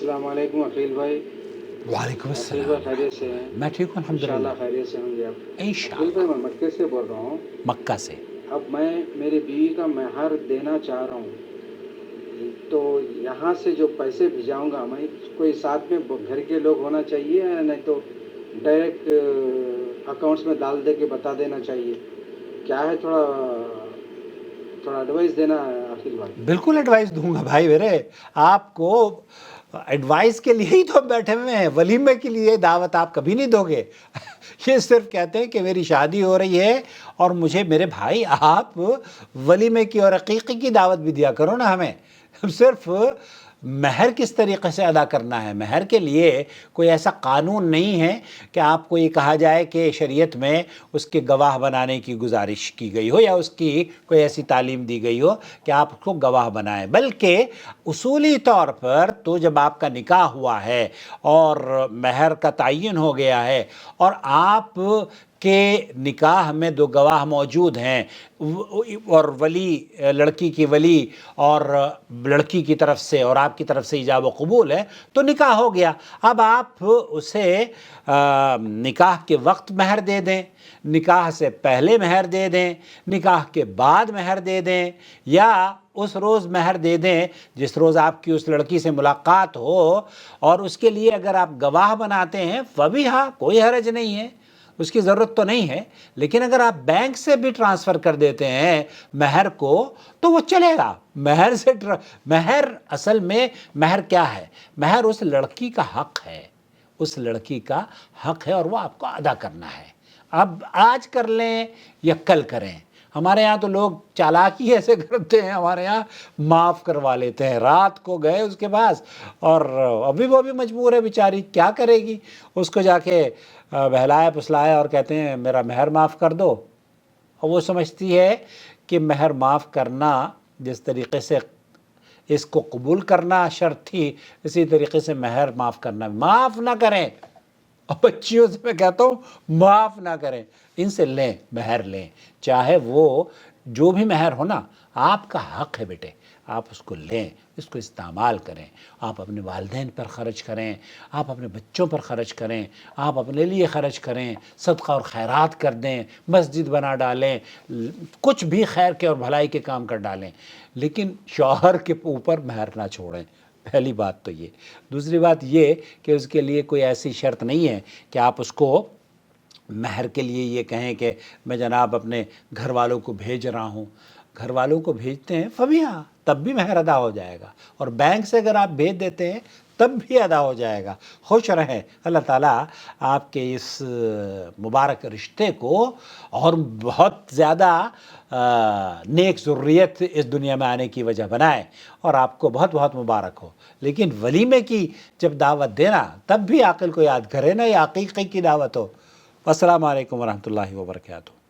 السلام علیکم عقیل بھائی. وعلیکم عقیل بھائی السلام. خیریت سے ہیں؟ میں ٹھیک ہوں الحمد انشاءاللہ للہ. خیریت سے ہوں گے آپ. عقیل انشاءاللہ. بھائی میں مکے سے بول رہا ہوں. مکہ سے. اب میں میری بیوی کا مہر دینا چاہ رہا ہوں، تو یہاں سے جو پیسے بھیجاؤں گا میں، کوئی ساتھ میں گھر کے لوگ ہونا چاہیے، نہیں تو ڈائریکٹ اکاؤنٹس میں ڈال دے کے بتا دینا چاہیے؟ کیا ہے، تھوڑا ایڈوائس دینا ہے عقیل بھائی. بالکل ایڈوائس دوں گا بھائی میرے. آپ کو ایڈوائس کے لیے ہی تو ہم بیٹھے ہوئے ہیں. ولیمے کے لیے دعوت آپ کبھی نہیں دو گے. یہ صرف کہتے ہیں کہ میری شادی ہو رہی ہے اور مجھے میرے بھائی آپ ولیمے کی اور عقیقے کی دعوت بھی دیا کرو نا ہمیں. صرف مہر کس طریقے سے ادا کرنا ہے، مہر کے لیے کوئی ایسا قانون نہیں ہے کہ آپ کو یہ کہا جائے کہ شریعت میں اس کے گواہ بنانے کی گزارش کی گئی ہو یا اس کی کوئی ایسی تعلیم دی گئی ہو کہ آپ اس کو گواہ بنائیں. بلکہ اصولی طور پر تو جب آپ کا نکاح ہوا ہے اور مہر کا تعین ہو گیا ہے اور آپ کہ نکاح میں دو گواہ موجود ہیں اور ولی، لڑکی کی ولی اور لڑکی کی طرف سے اور آپ کی طرف سے ایجاب و قبول ہے، تو نکاح ہو گیا. اب آپ اسے نکاح کے وقت مہر دے دیں، نکاح سے پہلے مہر دے دیں، نکاح کے بعد مہر دے دیں، یا اس روز مہر دے دیں جس روز آپ کی اس لڑکی سے ملاقات ہو، اور اس کے لیے اگر آپ گواہ بناتے ہیں فبھی ہاں، کوئی حرج نہیں ہے، اس کی ضرورت تو نہیں ہے. لیکن اگر آپ بینک سے بھی ٹرانسفر کر دیتے ہیں مہر کو تو وہ چلے گا. مہر سے مہر اصل میں مہر کیا ہے؟ مہر اس لڑکی کا حق ہے، اس لڑکی کا حق ہے اور وہ آپ کو ادا کرنا ہے. اب آج کر لیں یا کل کریں. ہمارے یہاں تو لوگ چالاکی ایسے کرتے ہیں، ہمارے یہاں معاف کروا لیتے ہیں. رات کو گئے اس کے پاس اور ابھی وہ بھی مجبور ہے بیچاری، کیا کرے گی؟ اس کو جا کے بہلایا پسلایا اور کہتے ہیں میرا مہر معاف کر دو. اور وہ سمجھتی ہے کہ مہر معاف کرنا جس طریقے سے اس کو قبول کرنا شرط تھی، اسی طریقے سے مہر معاف کرنا. معاف نہ کریں. اور بچیوں سے میں کہتا ہوں معاف نہ کریں، ان سے لیں، مہر لیں. چاہے وہ جو بھی مہر ہو نا، آپ کا حق ہے بیٹے، آپ اس کو لیں، اس کو استعمال کریں. آپ اپنے والدین پر خرچ کریں، آپ اپنے بچوں پر خرچ کریں، آپ اپنے لیے خرچ کریں، صدقہ اور خیرات کر دیں، مسجد بنا ڈالیں، کچھ بھی خیر کے اور بھلائی کے کام کر ڈالیں. لیکن شوہر کے اوپر مہر نہ چھوڑیں. پہلی بات تو یہ. دوسری بات یہ کہ اس کے لیے کوئی ایسی شرط نہیں ہے کہ آپ اس کو مہر کے لیے یہ کہیں کہ میں جناب اپنے گھر والوں کو بھیج رہا ہوں. گھر والوں کو بھیجتے ہیں فبھی ہاں، تب بھی مہر ادا ہو جائے گا. اور بینک سے اگر آپ بھیج دیتے ہیں تب بھی ادا ہو جائے گا. خوش رہیں. اللہ تعالیٰ آپ کے اس مبارک رشتے کو اور بہت زیادہ نیک ذریت اس دنیا میں آنے کی وجہ بنائے اور آپ کو بہت بہت مبارک ہو. لیکن ولیمے کی جب دعوت دینا تب بھی عاقل کو یاد کرے نا، یہ عقیقے کی دعوت ہو. السلام علیکم ورحمۃ اللہ وبرکاتہ.